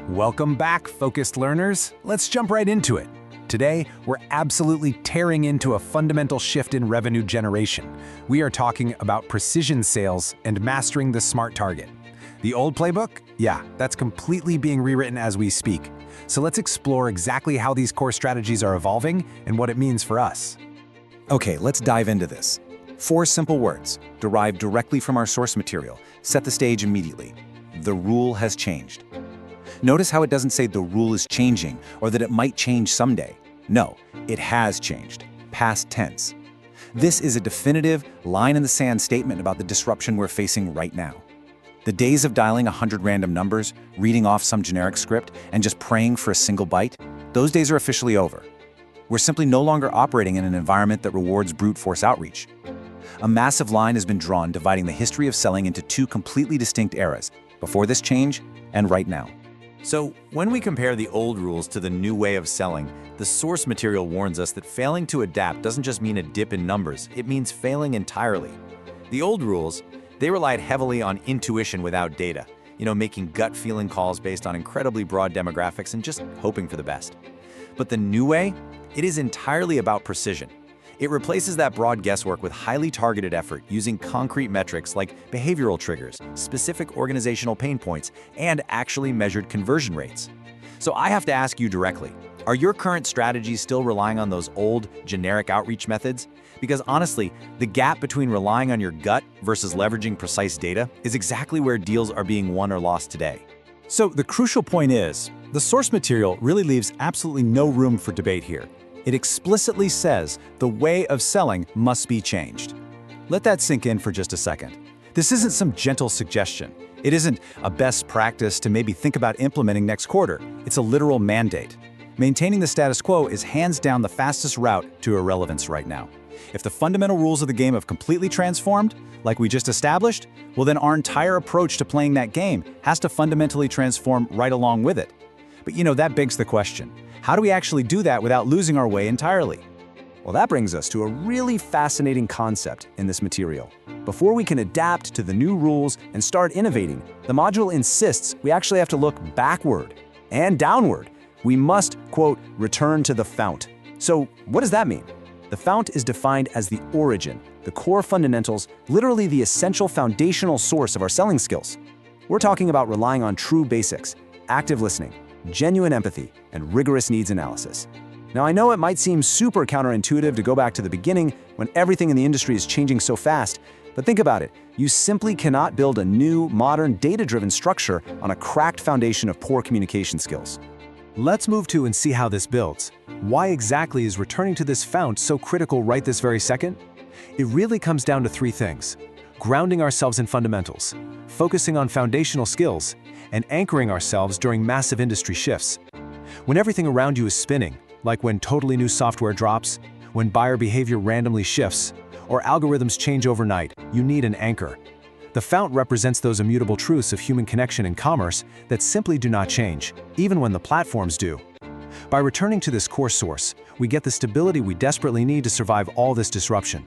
Welcome back, focused learners. Let's jump right into it. Today, we're absolutely tearing into a fundamental shift in revenue generation. We are talking about precision sales and mastering the smart target. The old playbook? Yeah, that's completely being rewritten as we speak. So let's explore exactly how these core strategies are evolving and what it means for us. Okay, let's dive into this. 4 simple words, derived directly from our source material, set the stage immediately. The rule has changed. Notice how it doesn't say the rule is changing or that it might change someday. No, it has changed. Past tense. This is a definitive, line-in-the-sand statement about the disruption we're facing right now. The days of dialing 100 random numbers, reading off some generic script, and just praying for a single bite, those days are officially over. We're simply no longer operating in an environment that rewards brute force outreach. A massive line has been drawn dividing the history of selling into 2 completely distinct eras, before this change and right now. So, when we compare the old rules to the new way of selling, the source material warns us that failing to adapt doesn't just mean a dip in numbers, it means failing entirely. The old rules, they relied heavily on intuition without data, making gut-feeling calls based on incredibly broad demographics and just hoping for the best. But the new way, it is entirely about precision. It replaces that broad guesswork with highly targeted effort using concrete metrics like behavioral triggers, specific organizational pain points, and actually measured conversion rates. So I have to ask you directly, are your current strategies still relying on those old, generic outreach methods? Because honestly, the gap between relying on your gut versus leveraging precise data is exactly where deals are being won or lost today. So the crucial point is, the source material really leaves absolutely no room for debate here. It explicitly says the way of selling must be changed. Let that sink in for just a second. This isn't some gentle suggestion. It isn't a best practice to maybe think about implementing next quarter. It's a literal mandate. Maintaining the status quo is hands down the fastest route to irrelevance right now. If the fundamental rules of the game have completely transformed, like we just established, well then our entire approach to playing that game has to fundamentally transform right along with it. But that begs the question. How do we actually do that without losing our way entirely? Well, that brings us to a really fascinating concept in this material. Before we can adapt to the new rules and start innovating, the module insists we actually have to look backward and downward. We must, quote, return to the fount. So what does that mean? The fount is defined as the origin, the core fundamentals, literally the essential foundational source of our selling skills. We're talking about relying on true basics, active listening, genuine empathy, and rigorous needs analysis. Now, I know it might seem super counterintuitive to go back to the beginning when everything in the industry is changing so fast, but think about it. You simply cannot build a new, modern, data-driven structure on a cracked foundation of poor communication skills. Let's move to and see how this builds. Why exactly is returning to this fount so critical right this very second? It really comes down to 3 things: grounding ourselves in fundamentals, focusing on foundational skills, and anchoring ourselves during massive industry shifts. When everything around you is spinning, like when totally new software drops, when buyer behavior randomly shifts, or algorithms change overnight, you need an anchor. The fount represents those immutable truths of human connection and commerce that simply do not change, even when the platforms do. By returning to this core source, we get the stability we desperately need to survive all this disruption.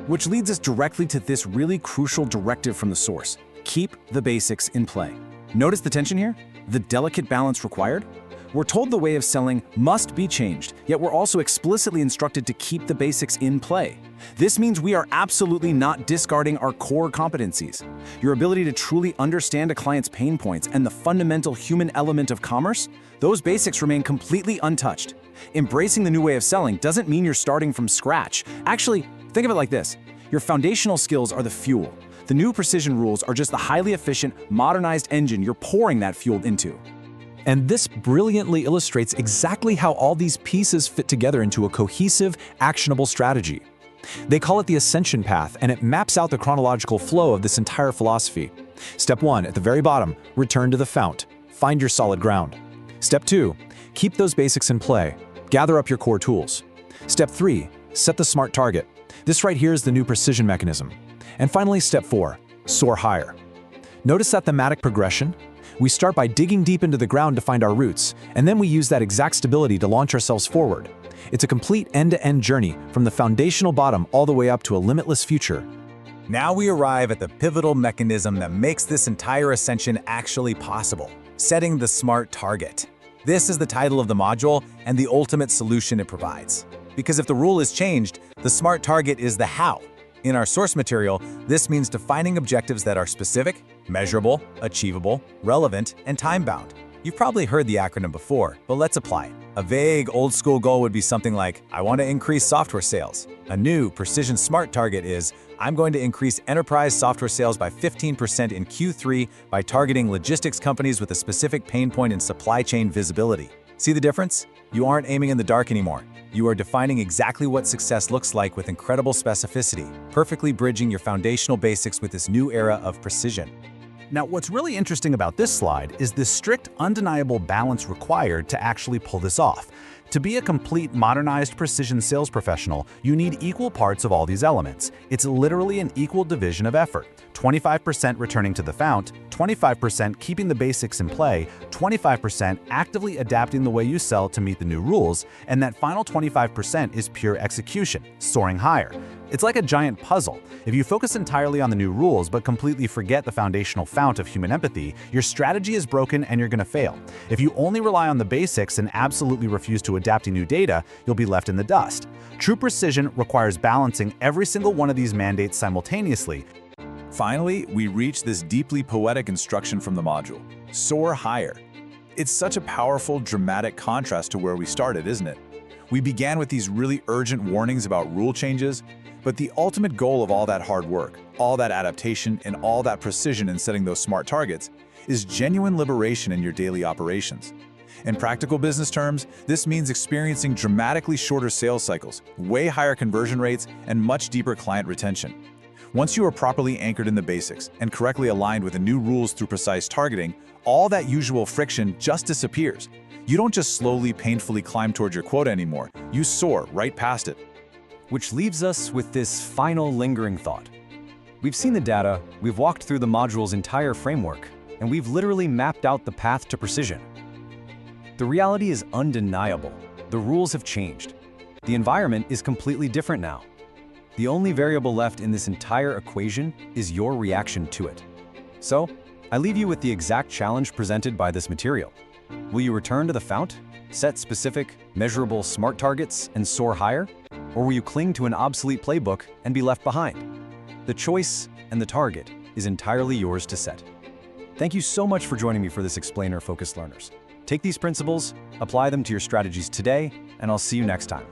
Which leads us directly to this really crucial directive from the source. Keep the basics in play. Notice the tension here? The delicate balance required? We're told the way of selling must be changed, yet we're also explicitly instructed to keep the basics in play. This means we are absolutely not discarding our core competencies. Your ability to truly understand a client's pain points and the fundamental human element of commerce, those basics remain completely untouched. Embracing the new way of selling doesn't mean you're starting from scratch. Actually, think of it like this. Your foundational skills are the fuel. The new precision rules are just the highly efficient, modernized engine you're pouring that fuel into. And this brilliantly illustrates exactly how all these pieces fit together into a cohesive, actionable strategy. They call it the Ascension Path, and it maps out the chronological flow of this entire philosophy. Step 1, at the very bottom, return to the fount. Find your solid ground. Step 2, keep those basics in play. Gather up your core tools. Step 3, set the smart target. This right here is the new precision mechanism. And finally, step 4, soar higher. Notice that thematic progression? We start by digging deep into the ground to find our roots, and then we use that exact stability to launch ourselves forward. It's a complete end-to-end journey from the foundational bottom all the way up to a limitless future. Now we arrive at the pivotal mechanism that makes this entire ascension actually possible. Setting the SMART target. This is the title of the module and the ultimate solution it provides. Because if the rule is changed, the SMART target is the how. In our source material, this means defining objectives that are specific, measurable, achievable, relevant, and time-bound. You've probably heard the acronym before, but let's apply it. A vague, old-school goal would be something like, I want to increase software sales. A new, precision SMART target is, I'm going to increase enterprise software sales by 15% in Q3 by targeting logistics companies with a specific pain point in supply chain visibility. See the difference? You aren't aiming in the dark anymore. You are defining exactly what success looks like with incredible specificity, perfectly bridging your foundational basics with this new era of precision. Now, what's really interesting about this slide is the strict, undeniable balance required to actually pull this off. To be a complete, modernized precision sales professional, you need equal parts of all these elements. It's literally an equal division of effort. 25% returning to the fount, 25% keeping the basics in play, 25% actively adapting the way you sell to meet the new rules, and that final 25% is pure execution, soaring higher. It's like a giant puzzle. If you focus entirely on the new rules but completely forget the foundational fount of human empathy, your strategy is broken and you're going to fail. If you only rely on the basics and absolutely refuse to adapt to new data, you'll be left in the dust. True precision requires balancing every single one of these mandates simultaneously. Finally, we reach this deeply poetic instruction from the module: soar higher. It's such a powerful, dramatic contrast to where we started, isn't it? We began with these really urgent warnings about rule changes, but the ultimate goal of all that hard work, all that adaptation, and all that precision in setting those SMART targets is genuine liberation in your daily operations. In practical business terms, this means experiencing dramatically shorter sales cycles, way higher conversion rates, and much deeper client retention. Once you are properly anchored in the basics and correctly aligned with the new rules through precise targeting, all that usual friction just disappears. You don't just slowly, painfully climb towards your quota anymore, you soar right past it. Which leaves us with this final lingering thought. We've seen the data, we've walked through the module's entire framework, and we've literally mapped out the path to precision. The reality is undeniable. The rules have changed. The environment is completely different now. The only variable left in this entire equation is your reaction to it. So, I leave you with the exact challenge presented by this material. Will you return to the fount, set specific, measurable SMART targets, and soar higher? Or will you cling to an obsolete playbook and be left behind? The choice and the target is entirely yours to set. Thank you so much for joining me for this Explainer Focused Learners. Take these principles, apply them to your strategies today, and I'll see you next time.